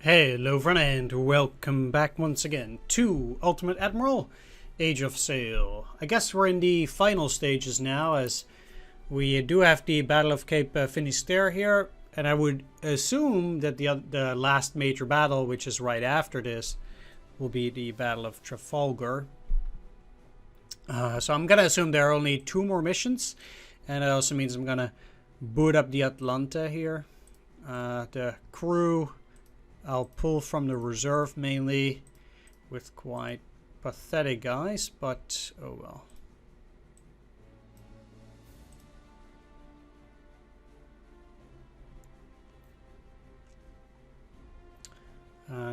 Hello friend and welcome back once again to Ultimate Admiral Age of Sail. I guess we're in the final stages now, as we do have the Battle of Cape Finisterre here, and I would assume that the last major battle, which is right after this, will be the Battle of Trafalgar. So I'm gonna assume there are only 2 more missions, and that also means I'm gonna boot up the Atlanta here. The crew I'll pull from the reserve mainly, with quite pathetic guys, but oh well.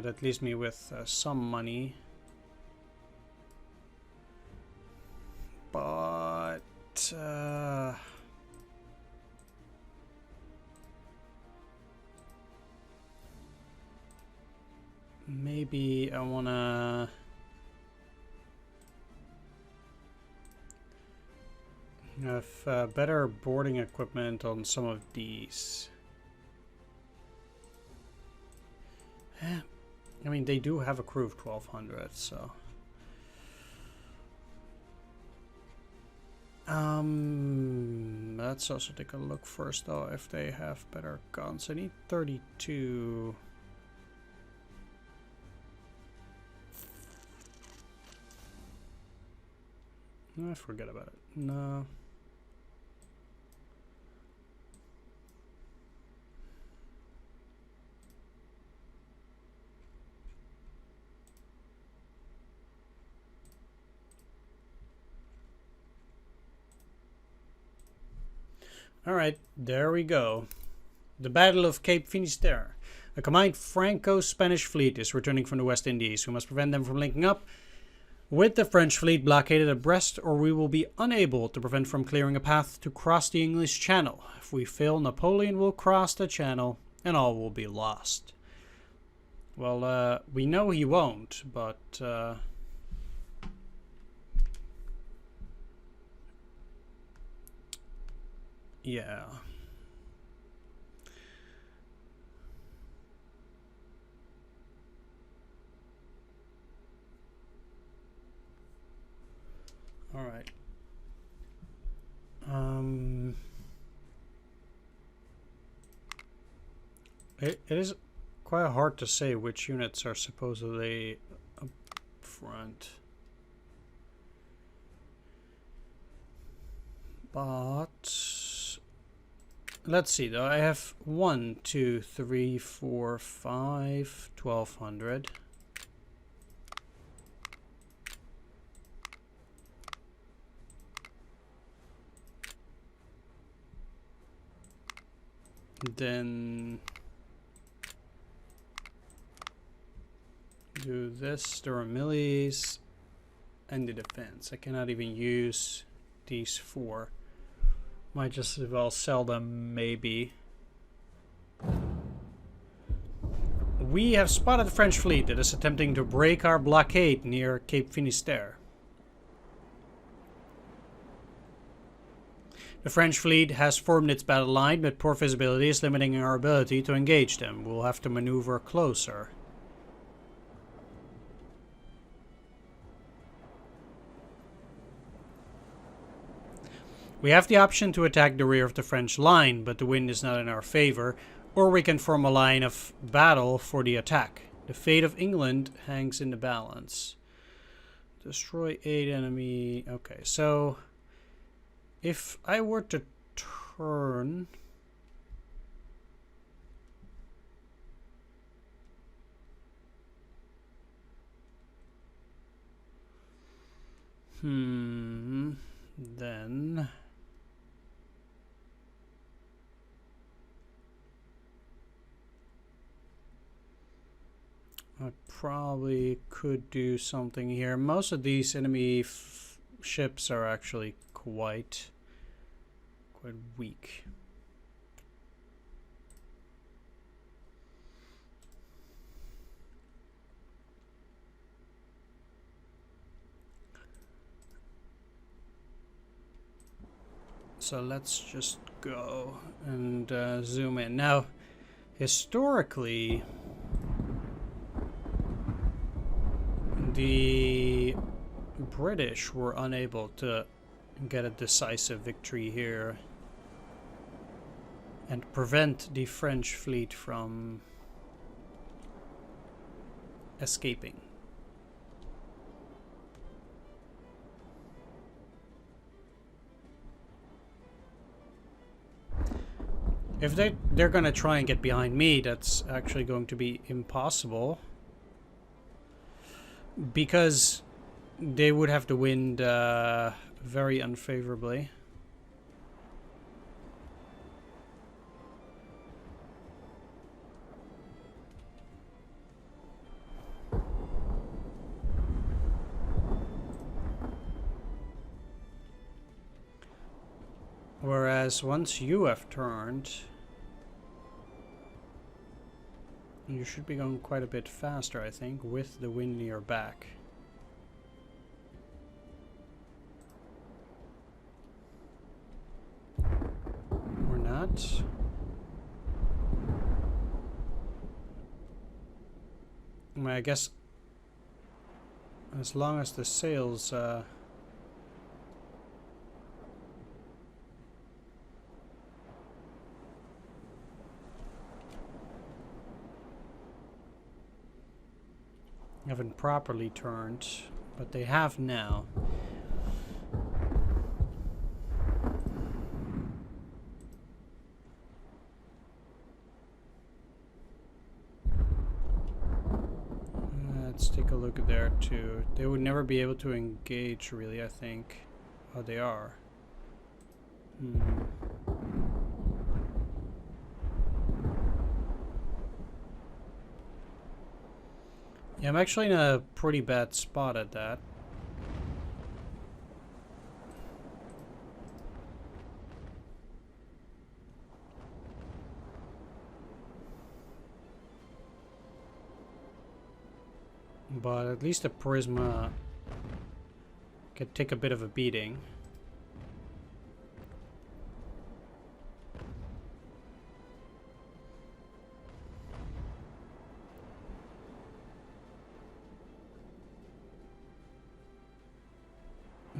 That leaves me with some money. But maybe I wanna have better boarding equipment on some of these. I mean, they do have a crew of 1200, so let's also take a look first though if they have better guns. I need 32. I forget about it. No. Alright, there we go. The Battle of Cape Finisterre. A combined Franco-Spanish fleet is returning from the West Indies. We must prevent them from linking up with the French fleet blockaded at Brest, or we will be unable to prevent from clearing a path to cross the English Channel. If we fail, Napoleon will cross the channel and all will be lost. Well, we know he won't, but yeah. All right. It is quite hard to say which units are supposedly up front. But let's see though. I have 1, 2, 3, 4, 5, 1200. Then do this, the remillies, and the defense. I cannot even use these 4. Might just as well sell them, maybe. We have spotted the French fleet that is attempting to break our blockade near Cape Finisterre. The French fleet has formed its battle line, but poor visibility is limiting our ability to engage them. We'll have to maneuver closer. We have the option to attack the rear of the French line, but the wind is not in our favor, or we can form a line of battle for the attack. The fate of England hangs in the balance. Destroy 8 enemy. Okay, so if I were to turn... then... I probably could do something here. Most of these enemy ships are actually quite weak. So let's just go and zoom in. Now, historically, the British were unable to get a decisive victory here and prevent the French fleet from escaping. If they're gonna try and get behind me, that's actually going to be impossible, because they would have the wind very unfavorably. Whereas once you have turned, you should be going quite a bit faster, I think, with the wind in your back. Or not. I mean, I guess as long as the sails haven't properly turned, but they have now. Let's take a look at there too. They would never be able to engage, really, I think. Oh, they are. Yeah, I'm actually in a pretty bad spot at that. But at least the Prisma could take a bit of a beating.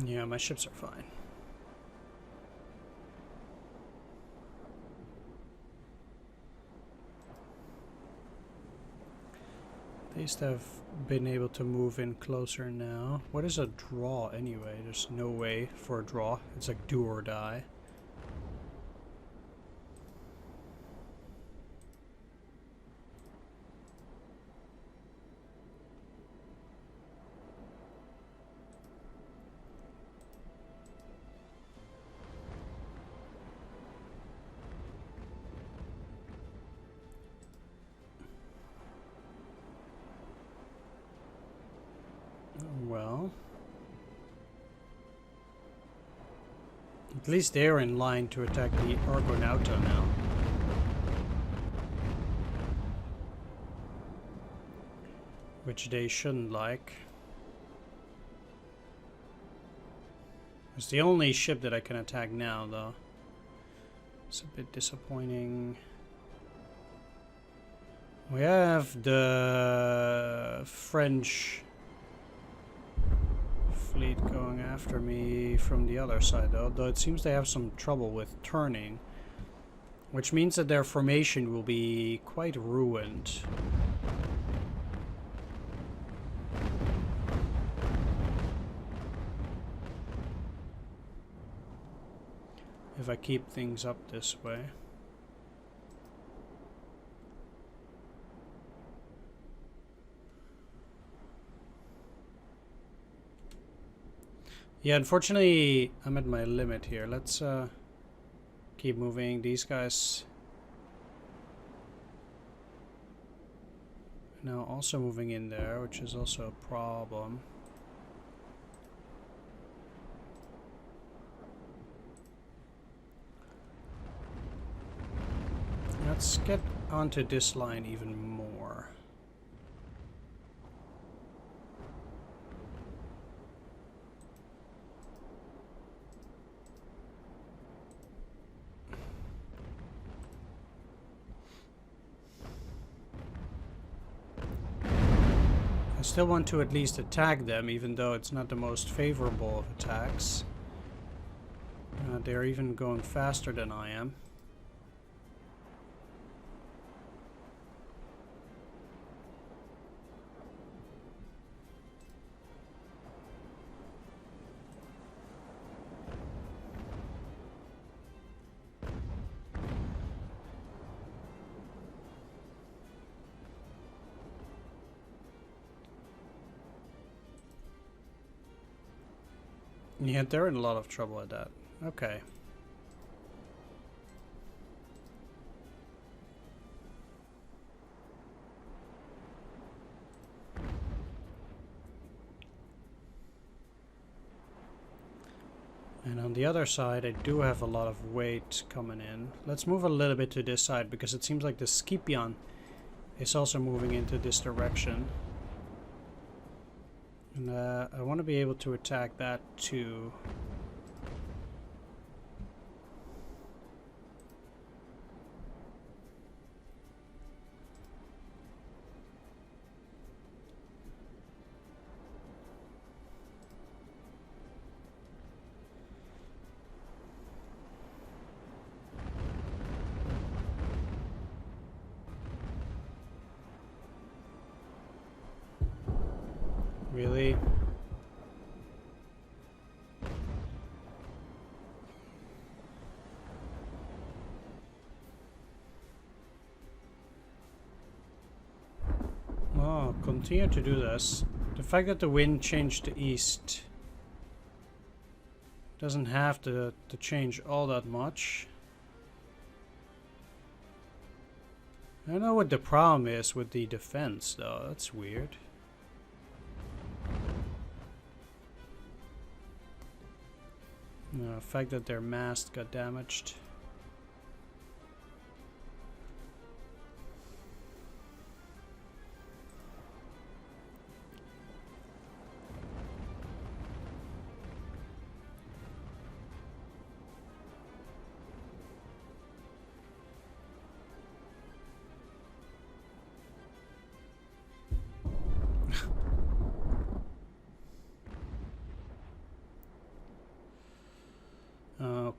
Yeah, my ships are fine. At least I've been able to move in closer now. What is a draw anyway? There's no way for a draw. It's like do or die. Well, at least they're in line to attack the Argonauta now. Which they shouldn't like. It's the only ship that I can attack now, though. It's a bit disappointing. We have the French fleet going after me from the other side, though it seems they have some trouble with turning, which means that their formation will be quite ruined. If I keep things up this way. Yeah, unfortunately, I'm at my limit here. Let's keep moving. These guys now also moving in there, which is also a problem. Let's get onto this line even more. still want to at least attack them, even though it's not the most favorable of attacks. They're even going faster than I am. Yeah, they're in a lot of trouble at that. Okay. And on the other side, I do have a lot of weight coming in. Let's move a little bit to this side, because it seems like the Scipion is also moving into this direction. And I want to be able to attack that too. Really? Oh, continue to do this. The fact that the wind changed to east doesn't have to change all that much. I don't know what the problem is with the defense, though. That's weird. The fact that their mast got damaged.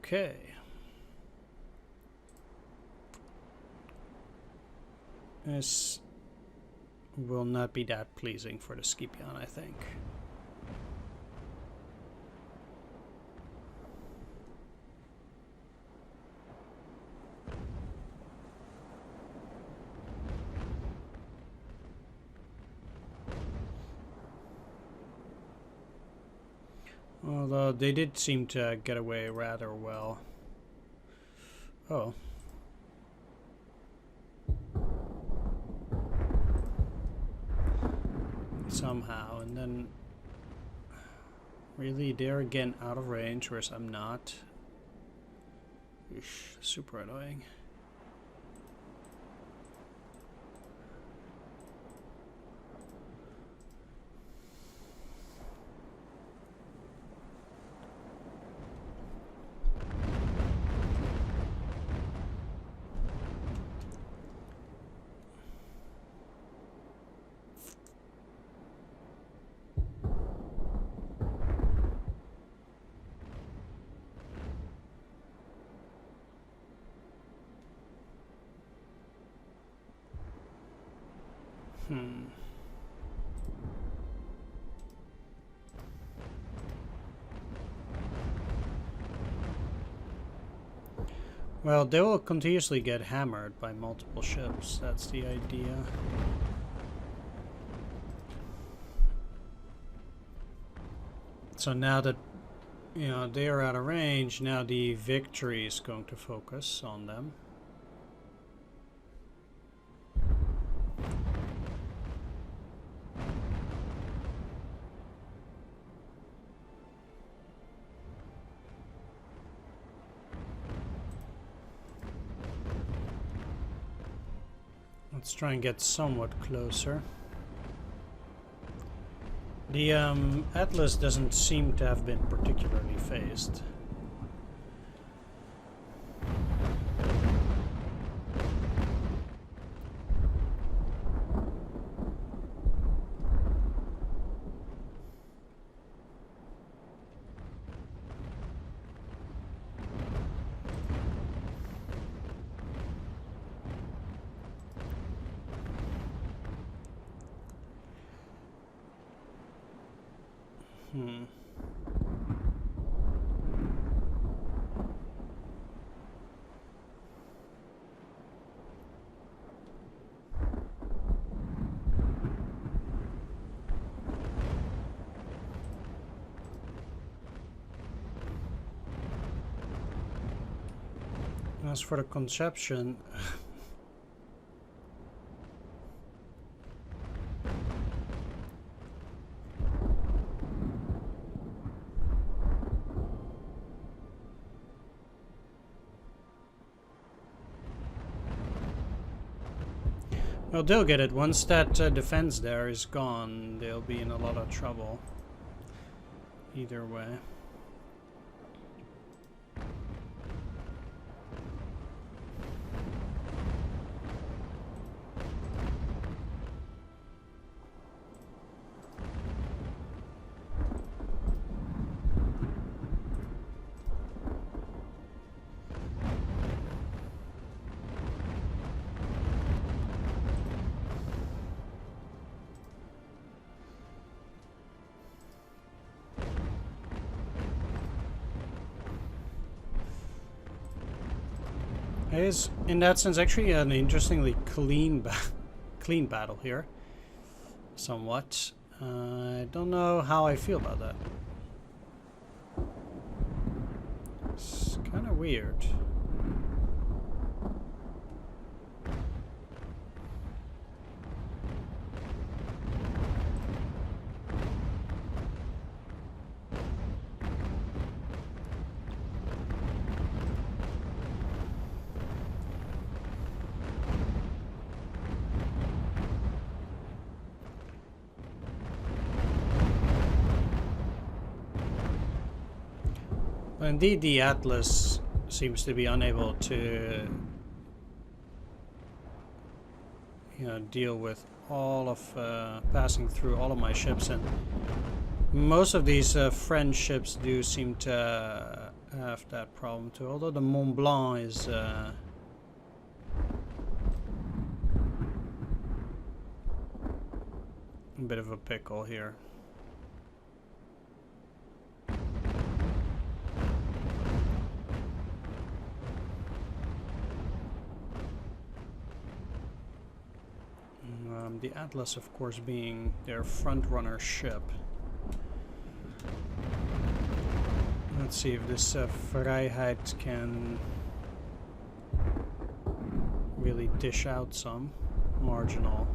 Okay. This will not be that pleasing for the Scipion, I think. Although they did seem to get away rather well. Oh. Somehow, and then really they're again out of range, whereas I'm not. Eesh, super annoying. Well, they will continuously get hammered by multiple ships. That's the idea. So now that, you know, they are out of range, now the victory is going to focus on them. Let's try and get somewhat closer. The Atlas doesn't seem to have been particularly phased. As for the conception, well, they'll get it. Once that defense there is gone, they'll be in a lot of trouble. Either way. It is, in that sense, actually an interestingly clean battle here. Somewhat. I don't know how I feel about that. It's kind of weird. Indeed, the Atlas seems to be unable to, deal with all of passing through all of my ships, and most of these French ships do seem to have that problem too. Although the Mont Blanc is a bit of a pickle here. The Atlas, of course, being their front-runner ship. Let's see if this Vrijheid can really dish out some marginal.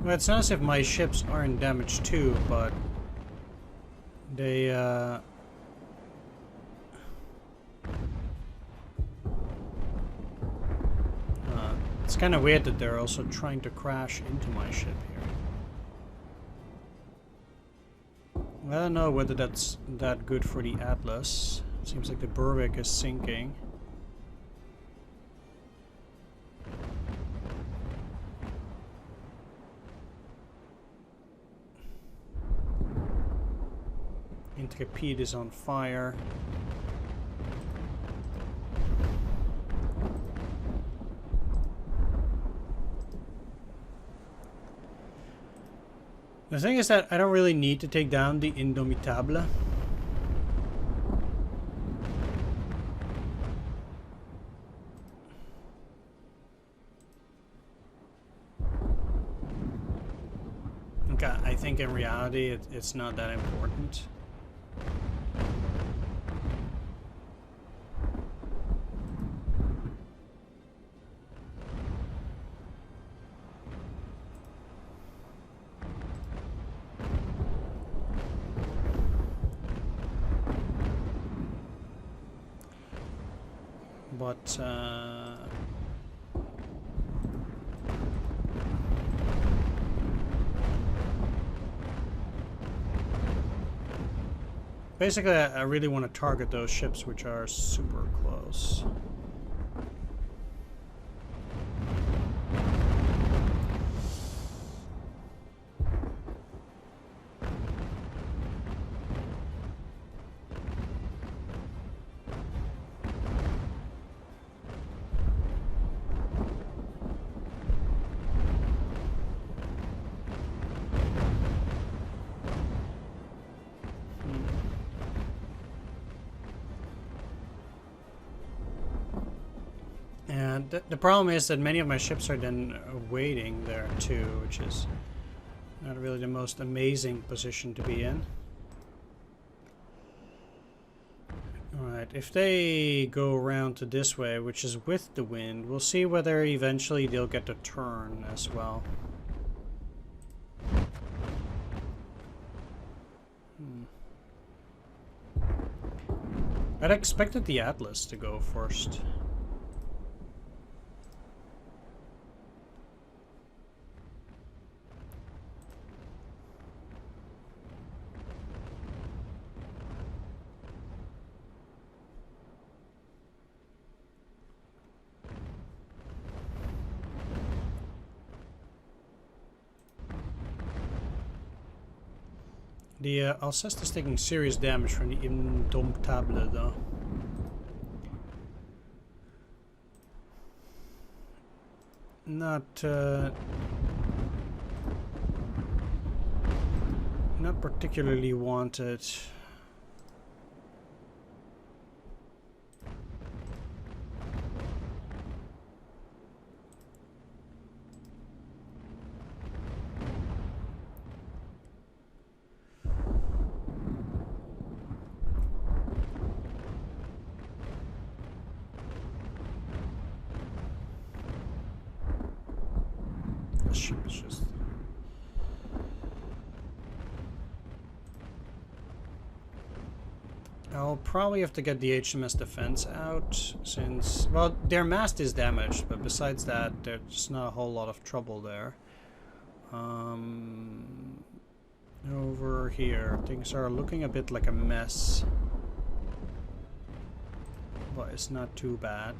Well, it's not as if my ships aren't damaged too, but they it's kind of weird that they're also trying to crash into my ship here. I don't know whether that's that good for the Atlas. It seems like the Berwick is sinking. Intrepide is on fire. The thing is that I don't really need to take down the Indomitable. Okay, I think in reality it's not that important. But Basically, I really want to target those ships which are super close. And the problem is that many of my ships are then waiting there too, which is not really the most amazing position to be in. Alright, if they go around to this way, which is with the wind, we'll see whether eventually they'll get a turn as well. I'd expected the Atlas to go first. The Alceste is taking serious damage from the Indomptable though. Not particularly wanted. Ship is just... I'll probably have to get the HMS Defense out since... Well, their mast is damaged, but besides that, there's not a whole lot of trouble there. Over here, things are looking a bit like a mess. But it's not too bad.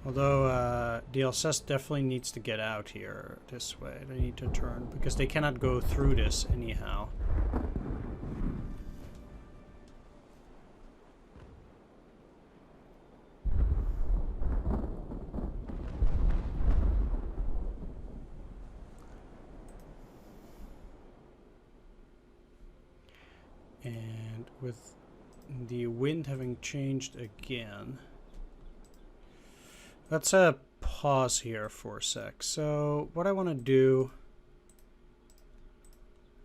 Although the Alceste definitely needs to get out here this way. They need to turn because they cannot go through this anyhow. And with the wind having changed again, let's pause here for a sec. So what I want to do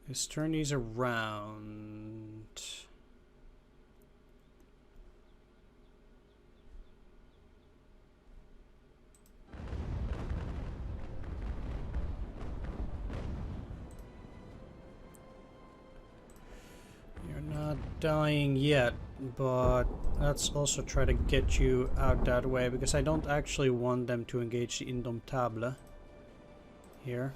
is turn these around. You're not dying yet, but let's also try to get you out that way, because I don't actually want them to engage the Indomptable here.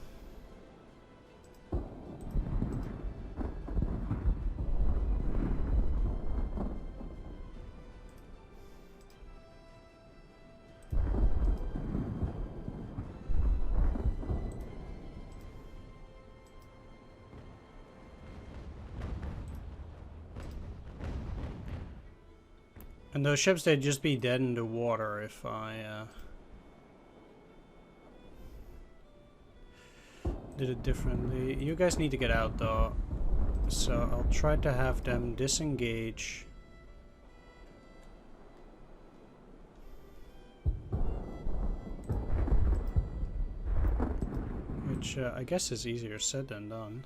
And those ships, they'd just be dead in the water if I did it differently. You guys need to get out though, so I'll try to have them disengage. Which I guess is easier said than done.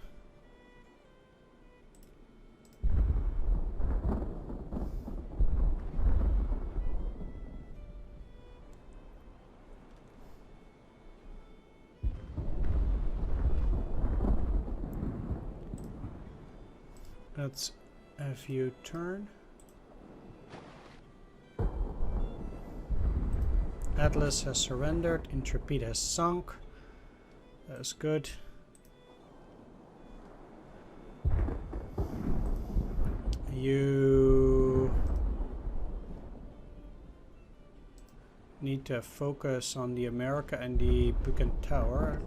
Let's have you turn. Atlas has surrendered. Intrepid has sunk. That's good. You need to focus on the America and the Buchan Tower.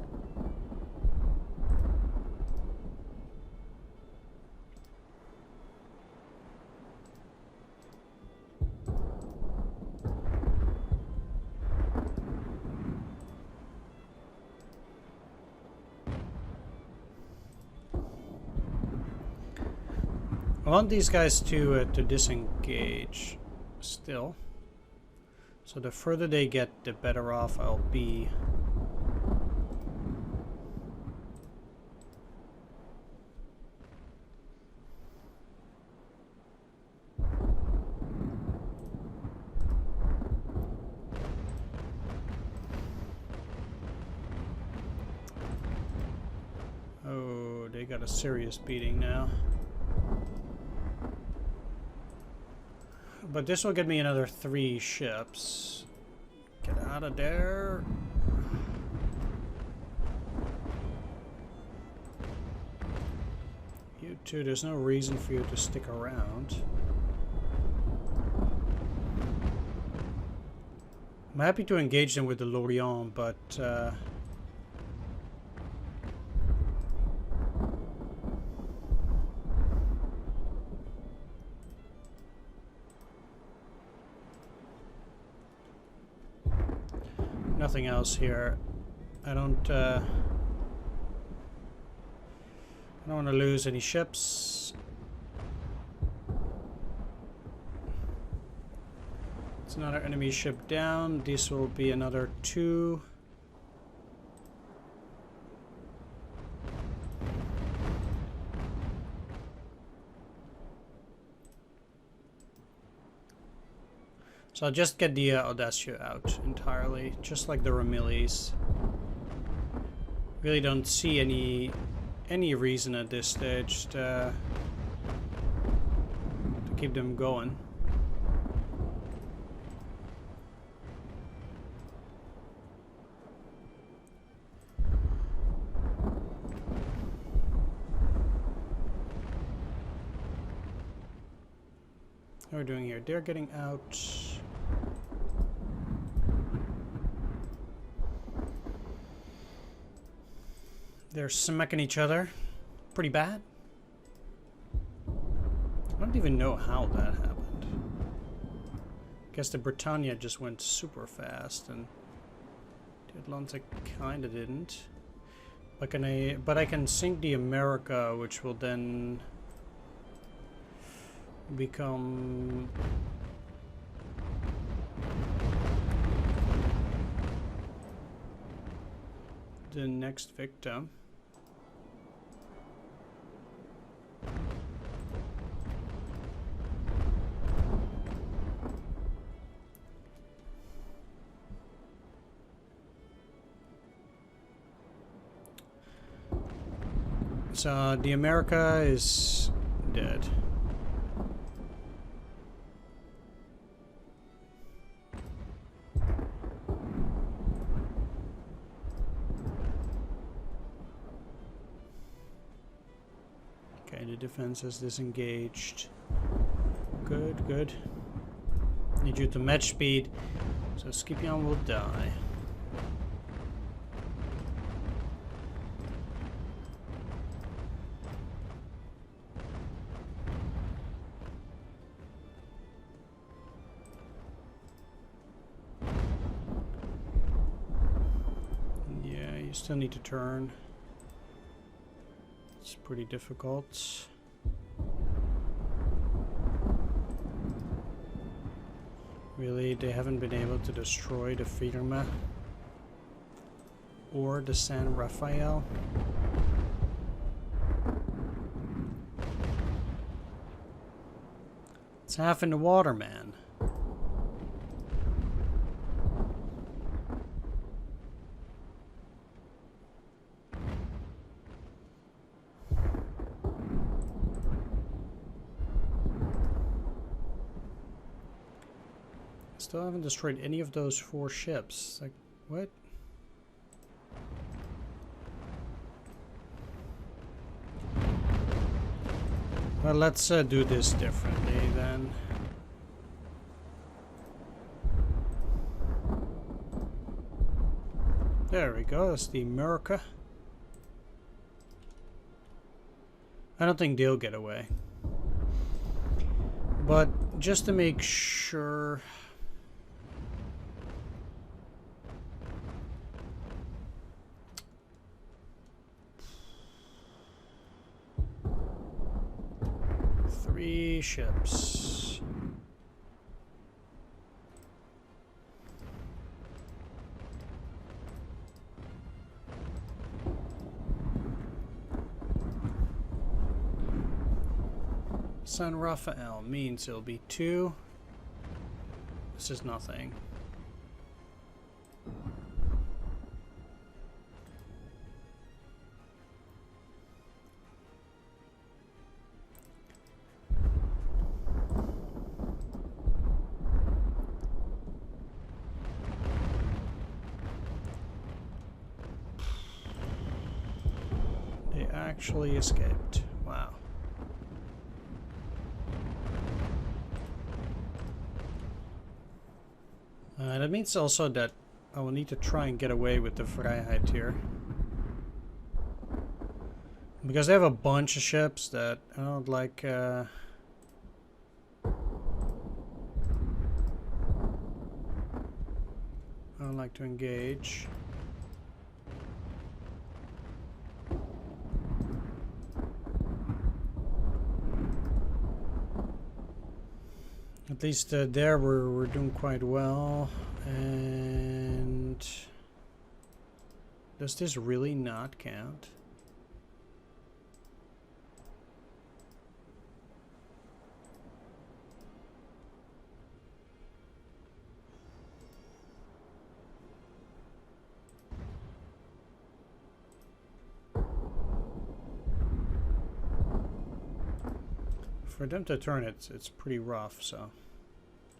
I want these guys to disengage still. So the further they get, the better off I'll be. Oh, they got a serious beating now. But this will get me another 3 ships. Get out of there. You two, there's no reason for you to stick around. I'm happy to engage them with the Lorient, but nothing else here. I don't want to lose any ships. It's another enemy ship down. This will be another 2. So I'll just get the Audacia out entirely, just like the Ramillies. Really don't see any reason at this stage to keep them going. What are we doing here? They're getting out. They're smacking each other pretty bad. I don't even know how that happened. Guess the Britannia just went super fast and the Atlantic kinda didn't. But I can sink the America, which will then become the next victim. So the America is dead. Okay, the defense is disengaged. Good, good. Need you to match speed, so Scipion will die. You still need to turn. It's pretty difficult. Really, they haven't been able to destroy the Firma or the San Rafael. It's half in the water, man. still haven't destroyed any of those 4 ships. Like, what? Well, let's do this differently then. There we go, that's the America. I don't think they'll get away. But just to make sure... Three ships. San Rafael means it'll be 2. This is nothing. They actually escaped. Wow. That means also that I will need to try and get away with the Vrijheid here. Because they have a bunch of ships that I don't like... I don't like to engage. At least there we're doing quite well. And does this really not count? For them to turn it, it's pretty rough, so.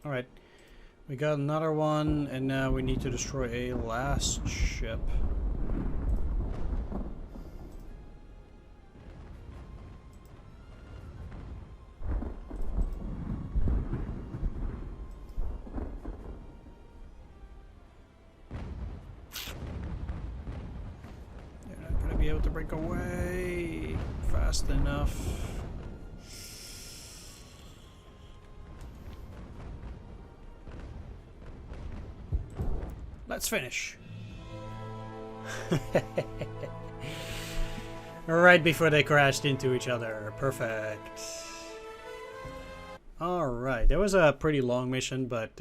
Alright. We got another one, and now we need to destroy a last ship. They're not going to be able to break away fast enough. Let's finish. Right before they crashed into each other. Perfect. Alright, that was a pretty long mission, but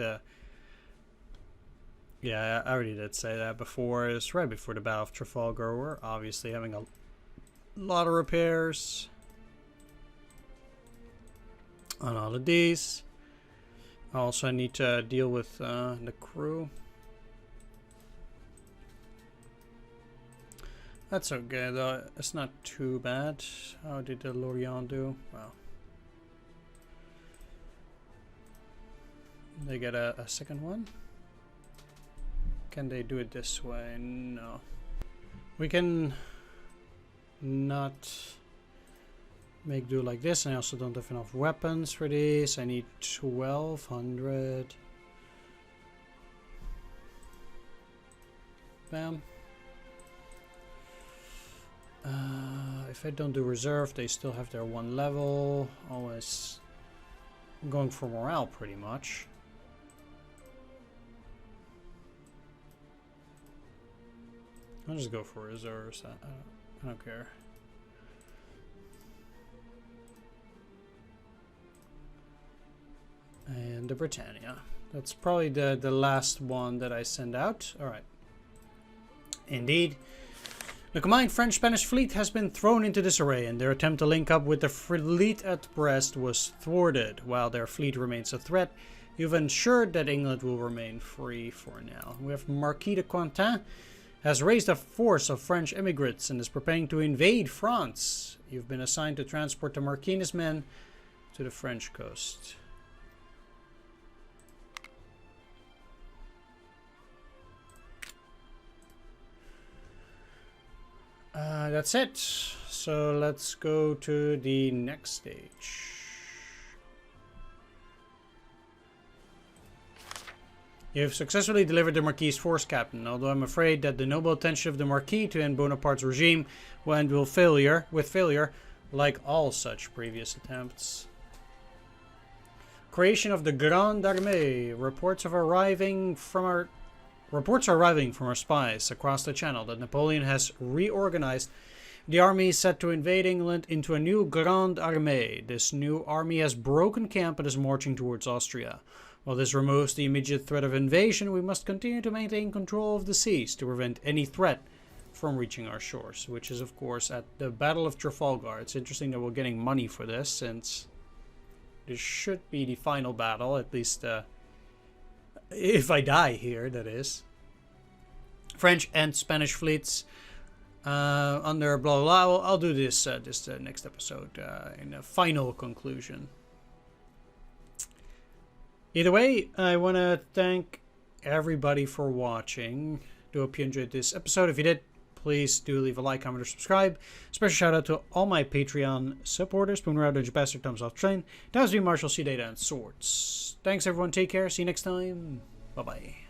yeah, I already did say that before. It's right before the Battle of Trafalgar. We're obviously having a lot of repairs on all of these. Also, I need to deal with the crew. That's okay though, it's not too bad. How did the Lorient do? Well, they get a second one. Can they do it this way? No. We can not make do like this, and I also don't have enough weapons for these. I need 1200. Bam. If I don't do reserve, they still have their 1 level. Always going for morale pretty much. I'll just go for reserves. I don't care. And the Britannia. That's probably the last one that I send out. Alright. Indeed. The combined French-Spanish fleet has been thrown into disarray, and their attempt to link up with the fleet at Brest was thwarted. While their fleet remains a threat, you've ensured that England will remain free for now. We have Marquis de Cointin has raised a force of French immigrants and is preparing to invade France. You've been assigned to transport the Marquis and his men to the French coast. that's it. So let's go to the next stage. You've successfully delivered the Marquis' force, Captain, although I'm afraid that the noble intention of the Marquis to end Bonaparte's regime will end with failure, like all such previous attempts. Creation of the Grande Armée. Reports are arriving from our spies across the channel that Napoleon has reorganized the army set to invade England into a new Grande Armée. This new army has broken camp and is marching towards Austria. While this removes the immediate threat of invasion, we must continue to maintain control of the seas to prevent any threat from reaching our shores, which is of course at the Battle of Trafalgar. It's interesting that we're getting money for this, since this should be the final battle, at least if I die here, that is. French and Spanish fleets under blah blah blah. I'll do this next episode in a final conclusion. Either way, I want to thank everybody for watching. Do hope you enjoyed this episode. If you did, please do leave a like, comment, or subscribe. Special shout out to all my Patreon supporters. Spoonroute, Dungeon Bastard, Thumbs Off Train, Dowsby, Marshall, C Data, and Swords. Thanks everyone. Take care. See you next time. Bye bye.